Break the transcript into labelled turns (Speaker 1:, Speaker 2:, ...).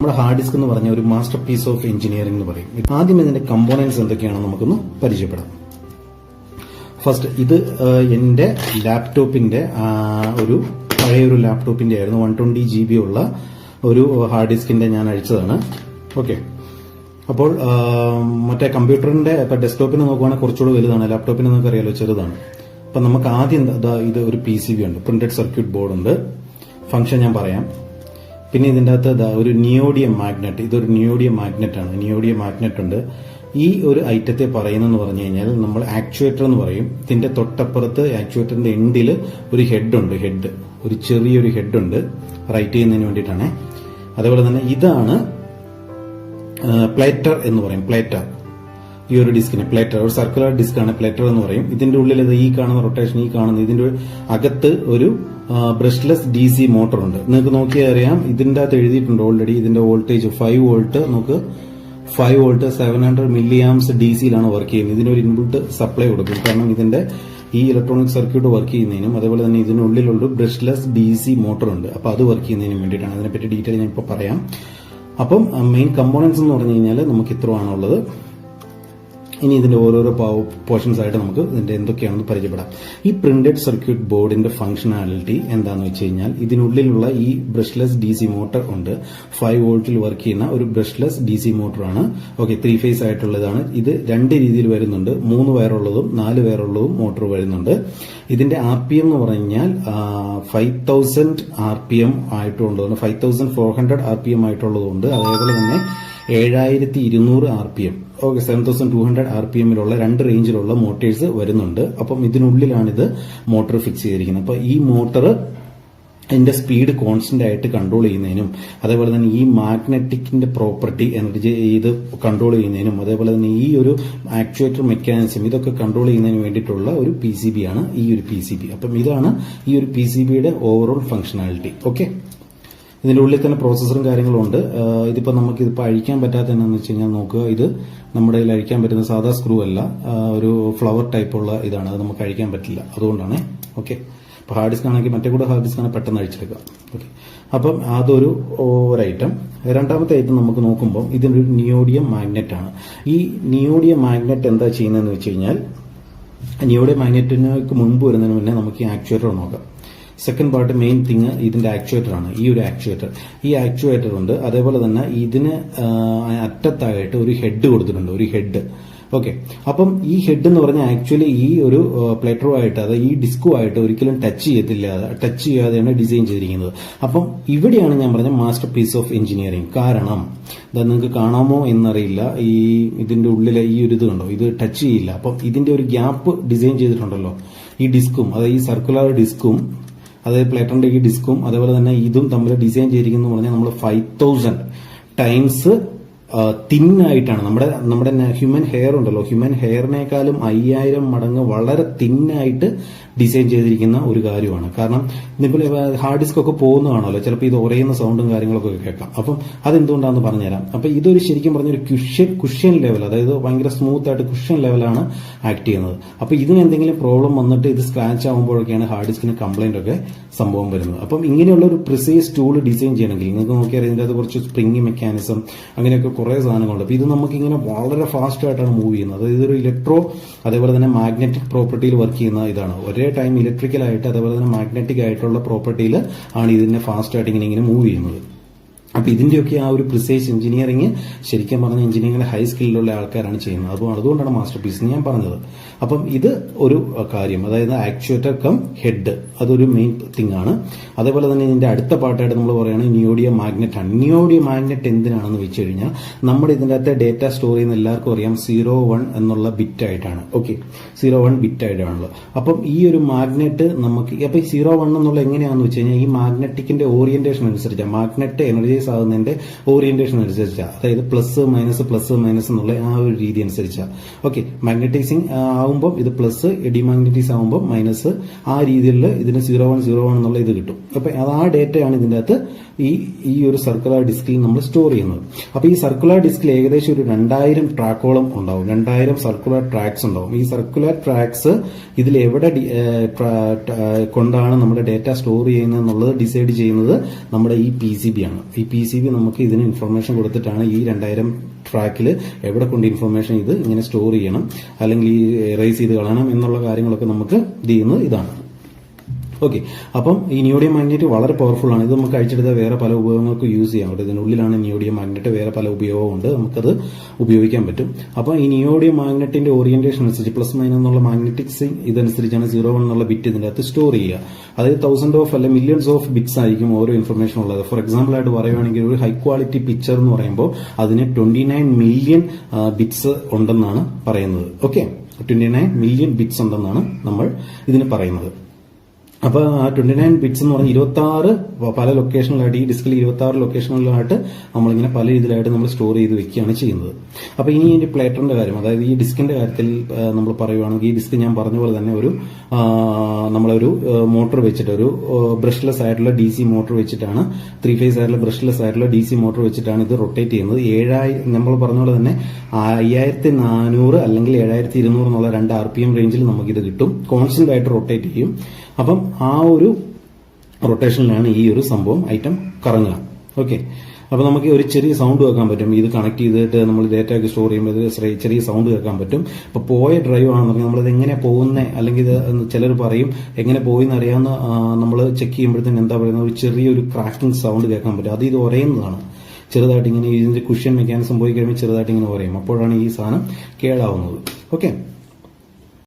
Speaker 1: നമ്മുടെ hard disk എന്ന് പറഞ്ഞ ഒരു മാസ്റ്റർ പീസ് ഓഫ് എഞ്ചിനീയറിംഗ് എന്ന് പറയും. ആദ്യം ഇതിന്റെ കമ്പോണൻസ് എന്തൊക്കെയാണെന്ന് നമുക്കൊന്ന് പരിചയപ്പെടാം. ഫസ്റ്റ്, ഇത് എന്റെ ലാപ്ടോപ്പിന്റെ ഒരു പഴയൊരു ലാപ്ടോപ്പിന്റെ ആയിരുന്നു. 120 GB ഉള്ള ഒരു ഹാർഡ് ഡിസ്കിന്റെ ഞാൻ അഴിച്ചതാണ്. ഓക്കെ, അപ്പോൾ മറ്റേ കമ്പ്യൂട്ടറിന്റെ ഇപ്പൊ ഡെസ്ക്ടോപ്പിന് നോക്കുവാണെങ്കിൽ കുറച്ചുകൂടി വലുതാണ്, ലാപ്ടോപ്പിന് നിങ്ങൾക്ക് അറിയാലോ ചെറുതാണ്. അപ്പൊ നമുക്ക് ആദ്യം ഇത് ഒരു PCB ഉണ്ട്, പ്രിന്റഡ് സർക്യൂട്ട് ബോർഡ് ഉണ്ട്. ഫംഗ്ഷൻ ഞാൻ പറയാം. പിന്നെ ഇതിന്റെ അകത്ത് ഒരു നിയോഡിയം മാഗ്നറ്റ്, ഇതൊരു നിയോഡിയം മാഗ്നറ്റ് ആണ്. നിയോഡിയം മാഗ്നറ്റ് ഉണ്ട്. ഈ ഒരു ഐറ്റത്തെ പറയുന്നെന്ന് പറഞ്ഞു കഴിഞ്ഞാൽ നമ്മൾ ആക്ച്വേറ്റർ എന്ന് പറയും. ഇതിന്റെ തൊട്ടപ്പുറത്ത് ആക്ച്വേറ്ററിന്റെ എൻഡിൽ ഒരു ഹെഡ് ഉണ്ട്, ഒരു ചെറിയൊരു ഹെഡ് ഉണ്ട്, റൈറ്റ് ചെയ്യുന്നതിന് വേണ്ടിയിട്ടാണ്. അതേപോലെ തന്നെ ഇതാണ് പ്ലേറ്റർ എന്ന് പറയും. പ്ലേറ്റർ, ഈ ഒരു ഡിസ്കിന് പ്ലേറ്റർ, ഒരു സർക്കുലർ ഡിസ്കാണ് പ്ലേറ്റർ എന്ന് പറയും. ഇതിന്റെ ഉള്ളിൽ ഈ കാണുന്ന റൊട്ടേഷൻ, ഈ കാണുന്ന ഇതിന്റെ അകത്ത് ഒരു ബ്രഷ്ലെസ് DC മോട്ടർ ഉണ്ട്. നിങ്ങൾക്ക് നോക്കിയാൽ അറിയാം, ഇതിന്റെ അകത്ത് എഴുതിയിട്ടുണ്ട് ഓൾറെഡി. ഇതിന്റെ വോൾട്ടേജ് 5 വോൾട്ട്, നമുക്ക് 5 വോൾട്ട് 700 mA DCയിലാണ് വർക്ക് ചെയ്യുന്നത്. ഇതിനൊരു ഇൻപുട്ട് സപ്ലൈ കൊടുക്കും. കാരണം ഇതിന്റെ ഈ ഇലക്ട്രോണിക് സർക്യൂട്ട് വർക്ക് ചെയ്യുന്നതിനും അതേപോലെ തന്നെ ഇതിനുള്ളിലുള്ള ബ്രഷ്ലെസ് DC മോട്ടർ ഉണ്ട്. അപ്പൊ അത് വർക്ക് ചെയ്യുന്നതിനും വേണ്ടിയിട്ടാണ്. അതിനെപ്പറ്റി ഡീറ്റെയിൽ ഞാൻ ഇപ്പോൾ പറയാം. അപ്പം മെയിൻ കമ്പോണൻസ് എന്ന് പറഞ്ഞു കഴിഞ്ഞാൽ നമുക്ക് ഇത്രയാണുള്ളത്. ഇനി ഇതിന്റെ ഓരോരോ പോർഷൻസ് ആയിട്ട് നമുക്ക് ഇതിന്റെ എന്തൊക്കെയാണെന്ന് പരിചയപ്പെടാം. ഈ പ്രിന്റഡ് സർക്യൂട്ട് ബോർഡിന്റെ ഫംഗ്ഷനാലിറ്റി എന്താണെന്ന് വെച്ച് കഴിഞ്ഞാൽ, ഇതിനുള്ളിലുള്ള ഈ ബ്രഷ്ലെസ് DC മോട്ടർ ഉണ്ട്. 5 വോൾട്ടിൽ വർക്ക് ചെയ്യുന്ന ഒരു ബ്രഷ്ലെസ് DC മോട്ടറാണ്. ഓക്കെ, 3 ഫേസ് ആയിട്ടുള്ളതാണ്. ഇത് 2 രീതിയിൽ വരുന്നുണ്ട്. 3 വയറുള്ളതും 4 വയറുള്ളതും മോട്ടോർ വരുന്നുണ്ട്. ഇതിന്റെ RPM എന്ന് പറഞ്ഞാൽ 5000 RPM ആയിട്ടുള്ളതുണ്ട്, 5400 RPM ആയിട്ടുള്ളതുണ്ട്. അതേപോലെ തന്നെ 7200 RPM, ഓക്കെ 7200 RPMലുള്ള 2 റേഞ്ചിലുള്ള മോട്ടേഴ്സ് വരുന്നുണ്ട്. അപ്പം ഇതിനുള്ളിലാണിത് മോട്ടോർ ഫിക്സ് ചെയ്തിരിക്കുന്നത്. അപ്പൊ ഈ മോട്ടോർ ഇതിന്റെ സ്പീഡ് കോൺസ്റ്റന്റ് ആയിട്ട് കൺട്രോൾ ചെയ്യുന്നതിനും അതേപോലെ തന്നെ ഈ മാഗ്നറ്റിക്കിന്റെ പ്രോപ്പർട്ടി എനർജി ഇത് കൺട്രോൾ ചെയ്യുന്നതിനും അതേപോലെ തന്നെ ഈ ഒരു ആക്ച്വേറ്റർ മെക്കാനിസം ഇതൊക്കെ കൺട്രോൾ ചെയ്യുന്നതിന് വേണ്ടിയിട്ടുള്ള ഒരു PCB ആണ് ഈ ഒരു PCB. അപ്പം ഇതാണ് ഈ ഒരു PCBയുടെ ഓവറോൾ ഫംഗ്ഷനാലിറ്റി. ഓക്കെ, ഇതിന്റെ ഉള്ളിൽ തന്നെ പ്രോസസ്സറും കാര്യങ്ങളും ഉണ്ട്. ഇതിപ്പോ നമുക്ക് ഇതിപ്പോ അഴിക്കാൻ പറ്റാത്ത എന്താണെന്ന് വെച്ച് കഴിഞ്ഞാൽ നോക്കുക, ഇത് നമ്മുടെ കയ്യിൽ അഴിക്കാൻ പറ്റുന്ന സാധാ സ്ക്രൂ അല്ല, ഒരു ഫ്ലവർ ടൈപ്പുള്ള ഇതാണ്. അത് നമുക്ക് അഴിക്കാൻ പറ്റില്ല, അതുകൊണ്ടാണ്. ഓക്കെ, ഇപ്പൊ ഹാർഡ് ഡിസ്ക് ആണെങ്കിൽ മറ്റേ കൂടെ ഹാർഡ് ഡിസ്ക് ആണ് പെട്ടെന്ന് അഴിച്ചെടുക്കുക. ഓക്കെ, അപ്പം അതൊരു ഐറ്റം. രണ്ടാമത്തെ ഐറ്റം നമുക്ക് നോക്കുമ്പോൾ ഇതിനൊരു നിയോഡിയം മാഗ്നറ്റ് ആണ്. ഈ നിയോഡിയം മാഗ്നറ്റ് എന്താ ചെയ്യുന്നതെന്ന് വെച്ച് കഴിഞ്ഞാൽ, നിയോഡിയം മാഗ്നറ്റിനൊക്കെ മുൻപ് വരുന്നതിന് മുന്നേ നമുക്ക് ഈ ആക്ച്വേറ്റർ നോക്കാം. സെക്കൻഡ് പാർട്ട് മെയിൻ തിങ് ഇതിന്റെ ആക്ച്വേറ്റർ ആണ്. ഈ ഒരു ഈ ആക്ച്വേറ്റർ ഉണ്ട്. അതേപോലെ തന്നെ ഇതിന് അറ്റത്തായിട്ട് ഒരു ഹെഡ് കൊടുത്തിട്ടുണ്ട്, ഒരു ഹെഡ്. ഓക്കെ, അപ്പം ഈ ഹെഡ് എന്ന് പറഞ്ഞാൽ ആക്ച്വലി ഈ ഒരു പ്ലേറ്ററുമായിട്ട്, അതായത് ഈ ഡിസ്കുമായിട്ട് ഒരിക്കലും ടച്ച് ചെയ്യാതെയാണ് ഡിസൈൻ ചെയ്തിരിക്കുന്നത്. അപ്പം ഇവിടെയാണ് ഞാൻ പറഞ്ഞ മാസ്റ്റർ പീസ് ഓഫ് എഞ്ചിനീയറിംഗ്. കാരണം നിങ്ങൾക്ക് കാണാമോ എന്നറിയില്ല, ഈ ഇതിന്റെ ഉള്ളിലെ ഈ ഒരു ഇത് കണ്ടോ, ഇത് ടച്ച് ചെയ്യില്ല. അപ്പം ഇതിന്റെ ഒരു ഗ്യാപ്പ് ഡിസൈൻ ചെയ്തിട്ടുണ്ടല്ലോ, ഈ ഡിസ്കും അതായത് ഈ സർക്കുലർ ഡിസ്കും അതായത് പ്ലേറ്ററിന്റെ ഈ ഡിസ്കും അതേപോലെ തന്നെ ഇതും തമ്മിൽ ഡിസൈൻ ചെയ്തിരിക്കുന്നു പറഞ്ഞാൽ നമ്മൾ 5000 ടൈംസ് തിന്നായിട്ടാണ്. നമ്മുടെ ഹ്യൂമൻ ഹെയർ ഉണ്ടല്ലോ, ഹ്യൂമൻ ഹെയറിനേക്കാളും 5000 മടങ്ങ് വളരെ തിന്നായിട്ട് ഡിസൈൻ ചെയ്തിരിക്കുന്ന ഒരു കാര്യമാണ്. കാരണം ഇപ്പോൾ ഹാർഡ് ഡിസ്ക് ഒക്കെ പോകുന്നതാണല്ലോ, ചിലപ്പോൾ ഇത് ഉറയുന്ന സൗണ്ടും കാര്യങ്ങളൊക്കെ കേൾക്കാം. അപ്പം അതെന്തുകൊണ്ടാണെന്ന് പറഞ്ഞുതരാം. അപ്പൊ ഇതൊരു ശരിക്കും പറഞ്ഞൊരു കുഷ്യൻ ലെവൽ, അതായത് ഭയങ്കര സ്മൂത്ത് ആയിട്ട് കുഷ്യൻ ലെവലാണ് ആക്ട് ചെയ്യുന്നത്. അപ്പൊ ഇതിന് എന്തെങ്കിലും പ്രോബ്ലം വന്നിട്ട് ഇത് സ്ക്രാച്ച് ആകുമ്പോഴൊക്കെയാണ് ഹാർഡ് ഡിസ്കിന് കംപ്ലൈന്റ് ഒക്കെ സംഭവം വരുന്നത്. അപ്പം ഇങ്ങനെയുള്ള ഒരു പ്രിസൈസ് ടൂൾ ഡിസൈൻ ചെയ്യണമെങ്കിൽ നിങ്ങൾക്ക് നോക്കിയാൽ ഇതിന്റെ അത് കുറച്ച് സ്പ്രിംഗ് മെക്കാനിസം അങ്ങനെയൊക്കെ കുറെ സാധനങ്ങളുണ്ട്. അപ്പൊ ഇത് നമുക്ക് ഇങ്ങനെ വളരെ ഫാസ്റ്റ് ആയിട്ടാണ് മൂവ് ചെയ്യുന്നത്. അതായത് ഇതൊരു ഇലക്ട്രോ അതേപോലെ തന്നെ മാഗ്നറ്റിക് പ്രോപ്പർട്ടിയിൽ വർക്ക് ചെയ്യുന്ന ഇതാണ്. ഒരേ ടൈം ഇലക്ട്രിക്കൽ ആയിട്ട് അതേപോലെ തന്നെ മാഗ്നറ്റിക് ആയിട്ടുള്ള പ്രോപ്പർട്ടിയിൽ ആണ് ഇതിനെ ഫാസ്റ്റ് ആയിട്ട് ഇങ്ങനെ മൂവ് ചെയ്യുന്നത്. അപ്പൊ ഇതിന്റെയൊക്കെ ആ ഒരു പ്രിസൈസ് എഞ്ചിനീയറിംഗ് ശരിക്കും പറഞ്ഞ എഞ്ചിനീയറിംഗിലെ ഹൈ സ്കില്ലുള്ള ആൾക്കാരാണ് ചെയ്യുന്നത്. അതുകൊണ്ടാണ് മാസ്റ്റർ പീസ് ഞാൻ പറഞ്ഞത്. അപ്പം ഇത് ഒരു കാര്യം, അതായത് ആക്ച്വേറ്റർ കം ഹെഡ്, അതൊരു മെയിൻ തിങ് ആണ്. അതേപോലെ തന്നെ ഇതിന്റെ അടുത്ത പാർട്ടായിട്ട് നമ്മൾ പറയുകയാണെങ്കിൽ നിയോഡിയം മാഗ്നറ്റ് ആണ്. നിയോഡിയം മാഗ്നറ്റ് എന്തിനാണെന്ന് വെച്ച് കഴിഞ്ഞാൽ, നമ്മുടെ ഇതിന്റെ അകത്തെ ഡേറ്റ സ്റ്റോർ ചെയ്യുന്ന എല്ലാവർക്കും അറിയാം 01 എന്നുള്ള ബിറ്റ് ആയിട്ടാണ്. ഓക്കെ, 01 ബിറ്റ് ആയിട്ടാണല്ലോ. അപ്പം ഈ ഒരു മാഗ്നറ്റ് നമുക്ക് അപ്പൊ ഈ 01 എന്നുള്ള എങ്ങനെയാണെന്ന് വെച്ച് കഴിഞ്ഞാൽ, ഈ മാഗ്നറ്റിക്കിന്റെ ഓറിയന്റേഷൻ അനുസരിച്ചാണ്, മാഗ്നറ്റ് എനർജൈസ് ആകുന്നതിന്റെ ഓറിയന്റേഷൻ അനുസരിച്ചാണ്. അതായത് പ്ലസ് മൈനസ് എന്നുള്ള ആ ഒരു രീതി അനുസരിച്ചാണ്. ഓക്കെ, മാഗ്നറ്റൈസിങ് ആകുമ്പോൾ ഇത് പ്ലസ്, ഡിമാഗ്നറ്റൈസ് ആകുമ്പോൾ മൈനസ്, ആ രീതിയിൽ ഇതിന് 01 എന്നുള്ള ഇത് കിട്ടും. അപ്പൊ അത് ആ ഡേറ്റയാണ് ഇതിന്റെ അകത്ത് ഈ ഒരു സർക്കുലർ ഡിസ്കിൽ നമ്മൾ സ്റ്റോർ ചെയ്യുന്നത്. അപ്പൊ ഈ സർക്കുലർ ഡിസ്കിൽ ഏകദേശം ഒരു 2000 ട്രാക്കോളം ഉണ്ടാവും. 2000 സർക്കുലർ ട്രാക്സ് ഉണ്ടാവും. ഈ സർക്കുലർ ട്രാക്സ് ഇതിൽ എവിടെ കൊണ്ടാണ് നമ്മുടെ ഡേറ്റ സ്റ്റോർ ചെയ്യുന്നത് എന്നുള്ളത് ഡിസൈഡ് ചെയ്യുന്നത് നമ്മുടെ ഈ PCB ആണ്. ഈ PCB നമുക്ക് ഇതിന് ഇൻഫർമേഷൻ കൊടുത്തിട്ടാണ് ഈ 2000 ട്രാക്കിൽ എവിടെ കൊണ്ട് ഇൻഫർമേഷൻ ഇത് ഇങ്ങനെ സ്റ്റോർ ചെയ്യണം അല്ലെങ്കിൽ എറേസ് ചെയ്ത് കളയണം എന്നുള്ള കാര്യങ്ങളൊക്കെ നമുക്ക് ചെയ്യുന്നത് ഇതാണ്. ഓക്കെ, അപ്പം ഈ നിയോഡിയം മാഗ്നറ്റ് വളരെ പവർഫുൾ ആണ്. ഇത് നമുക്ക് അഴിച്ചെടുത്ത വേറെ പല ഉപയോഗങ്ങൾക്ക് യൂസ് ചെയ്യാം. അവിടെ ഇതിനുള്ളിലാണ് നിയോഡിയം മാഗ്നറ്റ്, വേറെ പല ഉപയോഗമുണ്ട്, നമുക്കത് ഉപയോഗിക്കാൻ പറ്റും. അപ്പം ഈ നിയോഡിയം മാഗ്നറ്റിന്റെ ഓറിയന്റേഷൻ അനുസരിച്ച് പ്ലസ് മൈനസ് എന്നുള്ള മാഗ്നറ്റിക്സ് ഇതനുസരിച്ചാണ് 01 എന്നുള്ള ബിറ്റ് ഇതിന്റെ അകത്ത് സ്റ്റോർ ചെയ്യുക. അതായത് 1000 ഓഫ് അല്ലെ മില്യൺസ് ഓഫ് ബിറ്റ്സ് ആയിരിക്കും ഓരോ ഇൻഫർമേഷൻ ഉള്ളത്. ഫോർ എക്സാമ്പിൾ ആയിട്ട് പറയുകയാണെങ്കിൽ ഒരു ഹൈ ക്വാളിറ്റി പിക്ചർ എന്ന് പറയുമ്പോൾ അതിന് 29 മില്യൺ ബിറ്റ്സ് ഉണ്ടെന്നാണ് പറയുന്നത്. ഓക്കെ, 29 മില്യൺ ബിറ്റ്സ് ഉണ്ടെന്നാണ് നമ്മൾ ഇതിന് പറയുന്നത്. അപ്പൊ ആ 29 ബിറ്റ്സ് എന്ന് പറഞ്ഞാൽ 26 പല ലൊക്കേഷനിലായിട്ട്, ഈ ഡിസ്കിൽ 26 ലൊക്കേഷനുകളിലായിട്ട് നമ്മളിങ്ങനെ പല രീതിയിലായിട്ട് നമ്മൾ സ്റ്റോർ ചെയ്ത് വെക്കുകയാണ് ചെയ്യുന്നത്. അപ്പൊ ഇനി ഈ പ്ലേറ്ററിന്റെ കാര്യം, അതായത് ഈ ഡിസ്കിന്റെ കാര്യത്തിൽ നമ്മൾ പറയുവാണെങ്കിൽ ഈ ഡിസ്ക് ഞാൻ പറഞ്ഞ പോലെ തന്നെ നമ്മളൊരു മോട്ടോർ വെച്ചിട്ട്, ഒരു ബ്രഷ്ലെസ് ആയിട്ടുള്ള DC മോട്ടോർ വെച്ചിട്ടാണ്, 3 ഫേസ് ആയിട്ടുള്ള ബ്രഷ്ലെസ് ആയിട്ടുള്ള DC മോട്ടോർ വെച്ചിട്ടാണ് ഇത് റൊട്ടേറ്റ് ചെയ്യുന്നത്. 7000 നമ്മൾ പറഞ്ഞ പോലെ തന്നെ 5400 അല്ലെങ്കിൽ 7200 എന്നുള്ള 2 RPM റേഞ്ചിൽ നമുക്കിത് കിട്ടും. കോൺസ്റ്റന്റ് ആയിട്ട് റൊട്ടേറ്റ് ചെയ്യും. അപ്പം ആ ഒരു റൊട്ടേഷനിലാണ് ഈ ഒരു സംഭവം ഐറ്റം കറങ്ങുക. ഓക്കെ, അപ്പൊ നമുക്ക് ഒരു ചെറിയ സൗണ്ട് കേൾക്കാൻ പറ്റും. ഇത് കണക്ട് ചെയ്തിട്ട് നമ്മൾ ഡേറ്റ ഒക്കെ സ്റ്റോർ ചെയ്യുമ്പോൾ ചെറിയ സൗണ്ട് കേൾക്കാൻ പറ്റും. അപ്പൊ പോയ ഡ്രൈവ് ആണെന്ന് പറഞ്ഞാൽ നമ്മളത് എങ്ങനെ പോകുന്നത്, അല്ലെങ്കിൽ ഇത് ചിലർ പറയും എങ്ങനെ പോയിന്ന് അറിയാവുന്ന, നമ്മൾ ചെക്ക് ചെയ്യുമ്പോഴത്തേന് എന്താ പറയുന്നത്, ഒരു ചെറിയൊരു ക്രാക്കിംഗ് സൗണ്ട് കേൾക്കാൻ പറ്റും. അത് ഇത് ഒരയുന്നതാണ്. ചെറുതായിട്ട് ഇങ്ങനെ ഇതിന്റെ കുഷ്യൻ മെക്കാനിസം പോയി കഴിയുമ്പോൾ ചെറുതായിട്ട് ഇങ്ങനെ ഒരയും. അപ്പോഴാണ് ഈ സാധനം കേടാവുന്നത്. ഓക്കെ.